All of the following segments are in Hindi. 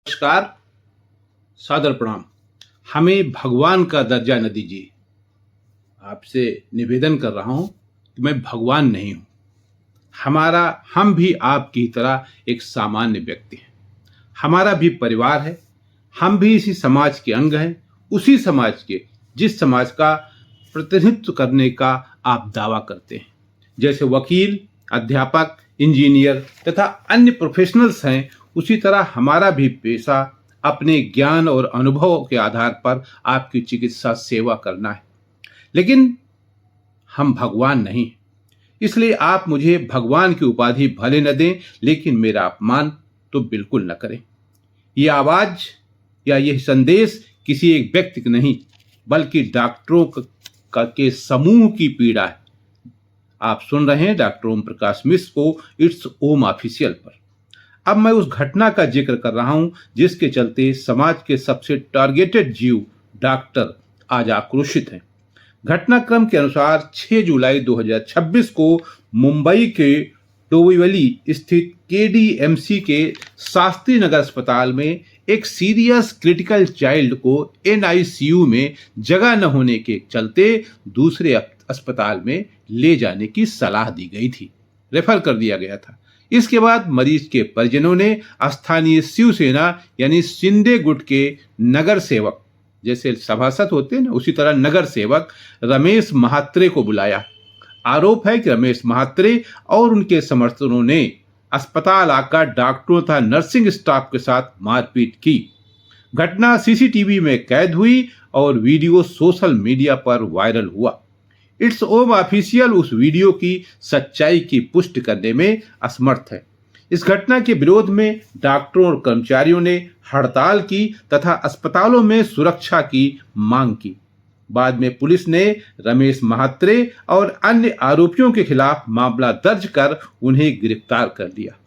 नमस्कार, सादर प्रणाम। हमें भगवान का दर्जा न दीजिए। आपसे निवेदन कर रहा हूं कि मैं भगवान नहीं हूं। हम भी आपकी तरह एक सामान्य व्यक्ति हैं। हमारा भी परिवार है। हम भी इसी समाज के अंग हैं, उसी समाज के जिस समाज का प्रतिनिधित्व करने का आप दावा करते हैं। जैसे वकील, अध्यापक, इंजीनियर तथा अन्य प्रोफेशनल्स हैं, उसी तरह हमारा भी पेशा अपने ज्ञान और अनुभव के आधार पर आपकी चिकित्सा सेवा करना है। लेकिन हम भगवान नहीं हैं। इसलिए आप मुझे भगवान की उपाधि भले न दें, लेकिन मेरा अपमान तो बिल्कुल न करें। ये आवाज या यह संदेश किसी एक व्यक्ति की नहीं, बल्कि डॉक्टरों के समूह की पीड़ा है। आप सुन रहे हैं डॉक्टर ओम प्रकाश मिश्र को इट्स ओम ऑफिशियल पर। अब मैं उस घटना का जिक्र कर रहा हूं जिसके चलते समाज के सबसे टारगेटेड जीव डॉक्टर आज आक्रोशित हैं। घटनाक्रम के अनुसार 6 जुलाई 2026 को मुंबई के डोंबिवली स्थित केडीएमसी के शास्त्री नगर अस्पताल में एक सीरियस क्रिटिकल चाइल्ड को एनआईसीयू में जगह न होने के चलते दूसरे अस्पताल में ले जाने की सलाह दी गई थी, रेफर कर दिया गया था। इसके बाद मरीज के परिजनों ने स्थानीय शिवसेना यानी शिंदे गुट के नगर सेवक, जैसे सभासद होते हैं ना, उसी तरह नगर सेवक रमेश महात्रे को बुलाया। आरोप है कि रमेश महात्रे और उनके समर्थकों ने अस्पताल आकर डॉक्टरों तथा नर्सिंग स्टाफ के साथ मारपीट की। घटना सीसीटीवी में कैद हुई और वीडियो सोशल मीडिया पर वायरल हुआ। इट्स ओम ऑफिशियल उस वीडियो की सच्चाई की पुष्टि करने में असमर्थ है। इस घटना के विरोध में डॉक्टरों और कर्मचारियों ने हड़ताल की तथा अस्पतालों में सुरक्षा की मांग की। बाद में पुलिस ने रमेश महात्रे और अन्य आरोपियों के खिलाफ मामला दर्ज कर उन्हें गिरफ्तार कर लिया।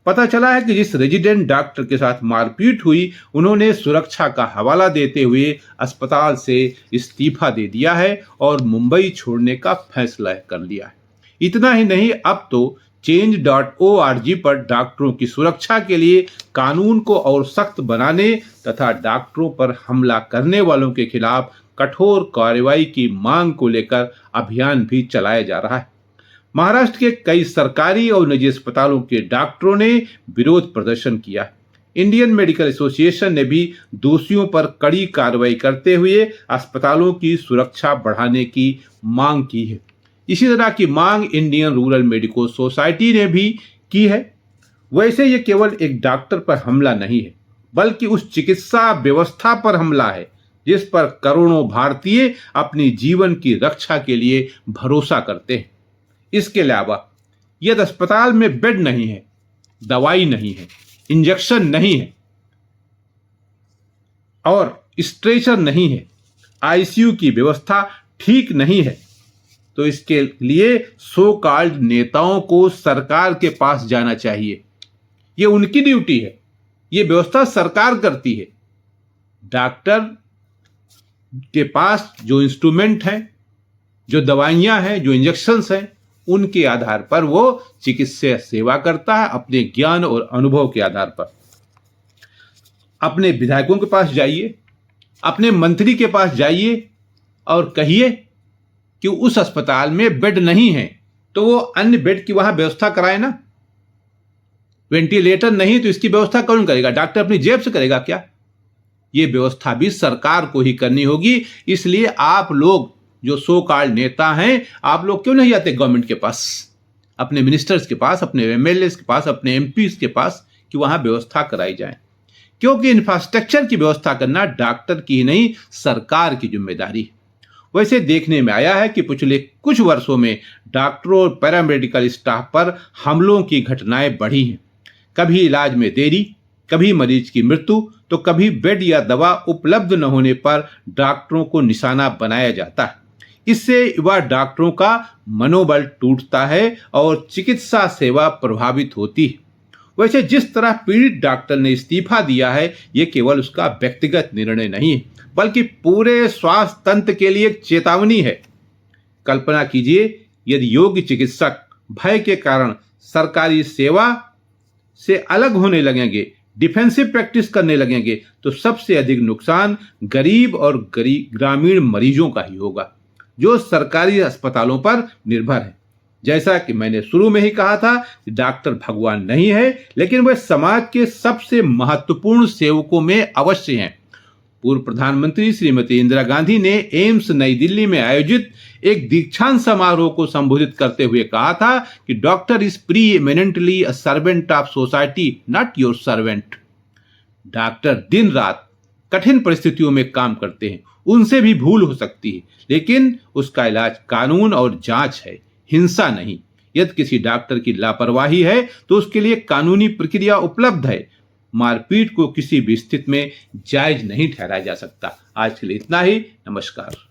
पता चला है कि जिस रेजिडेंट डॉक्टर के साथ मारपीट हुई, उन्होंने सुरक्षा का हवाला देते हुए अस्पताल से इस्तीफा दे दिया है और मुंबई छोड़ने का फैसला कर लिया है। इतना ही नहीं, अब तो change.org पर डॉक्टरों की सुरक्षा के लिए कानून को और सख्त बनाने तथा डॉक्टरों पर हमला करने वालों के खिलाफ कठोर कार्रवाई की मांग को लेकर अभियान भी चलाया जा रहा है। महाराष्ट्र के कई सरकारी और निजी अस्पतालों के डॉक्टरों ने विरोध प्रदर्शन किया। इंडियन मेडिकल एसोसिएशन ने भी दोषियों पर कड़ी कार्रवाई करते हुए अस्पतालों की सुरक्षा बढ़ाने की मांग की है। इसी तरह की मांग इंडियन रूरल मेडिकल सोसाइटी ने भी की है। वैसे ये केवल एक डॉक्टर पर हमला नहीं है, बल्कि उस चिकित्सा व्यवस्था पर हमला है जिस पर करोड़ों भारतीय अपनी जीवन की रक्षा के लिए भरोसा करते हैं। इसके अलावा यदि अस्पताल में बेड नहीं है, दवाई नहीं है, इंजेक्शन नहीं है और स्ट्रेचर नहीं है, आईसीयू की व्यवस्था ठीक नहीं है, तो इसके लिए सो कॉल्ड नेताओं को सरकार के पास जाना चाहिए। ये उनकी ड्यूटी है, ये व्यवस्था सरकार करती है। डॉक्टर के पास जो इंस्ट्रूमेंट हैं, जो दवाइयां हैं, जो इंजेक्शंस हैं, उनके आधार पर वो चिकित्सा सेवा करता है, अपने ज्ञान और अनुभव के आधार पर। अपने विधायकों के पास जाइए, अपने मंत्री के पास जाइए और कहिए कि उस अस्पताल में बेड नहीं है तो वो अन्य बेड की वहां व्यवस्था कराए ना। वेंटिलेटर नहीं तो इसकी व्यवस्था कौन करेगा? डॉक्टर अपनी जेब से करेगा क्या? ये व्यवस्था भी सरकार को ही करनी होगी। इसलिए आप लोग जो सो कॉल्ड नेता हैं, आप लोग क्यों नहीं जाते गवर्नमेंट के पास, अपने मिनिस्टर्स के पास, अपने एमएलए के पास, अपने एमपी के पास कि वहां व्यवस्था कराई जाए? क्योंकि इंफ्रास्ट्रक्चर की व्यवस्था करना डॉक्टर की ही नहीं, सरकार की जिम्मेदारी है। वैसे देखने में आया है कि पिछले कुछ वर्षों में डॉक्टरों और पैरामेडिकल स्टाफ पर हमलों की घटनाएं बढ़ी हैं। कभी इलाज में देरी, कभी मरीज की मृत्यु, तो कभी बेड या दवा उपलब्ध न होने पर डॉक्टरों को निशाना बनाया जाता है। इससे युवा डॉक्टरों का मनोबल टूटता है और चिकित्सा सेवा प्रभावित होती है। वैसे जिस तरह पीड़ित डॉक्टर ने इस्तीफा दिया है, ये केवल उसका व्यक्तिगत निर्णय नहीं है, बल्कि पूरे स्वास्थ्य तंत्र के लिए एक चेतावनी है। कल्पना कीजिए यदि योग्य चिकित्सक भय के कारण सरकारी सेवा से अलग होने लगेंगे, डिफेंसिव प्रैक्टिस करने लगेंगे तो सबसे अधिक नुकसान गरीब और ग्रामीण मरीजों का ही होगा, जो सरकारी अस्पतालों पर निर्भर है। जैसा कि मैंने शुरू में ही कहा था कि डॉक्टर भगवान नहीं है, लेकिन वह समाज के सबसे महत्वपूर्ण सेवकों में अवश्य हैं। पूर्व प्रधानमंत्री श्रीमती इंदिरा गांधी ने एम्स नई दिल्ली में आयोजित एक दीक्षांत समारोह को संबोधित करते हुए कहा था कि doctor is pre eminently a servant of society, not your servant. Doctor दिन रात कठिन परिस्थितियों में काम करते हैं, उनसे भी भूल हो सकती है, लेकिन उसका इलाज कानून और जांच है, हिंसा नहीं। यदि किसी डॉक्टर की लापरवाही है तो उसके लिए कानूनी प्रक्रिया उपलब्ध है। मारपीट को किसी भी स्थिति में जायज नहीं ठहराया जा सकता। आज के लिए इतना ही। नमस्कार।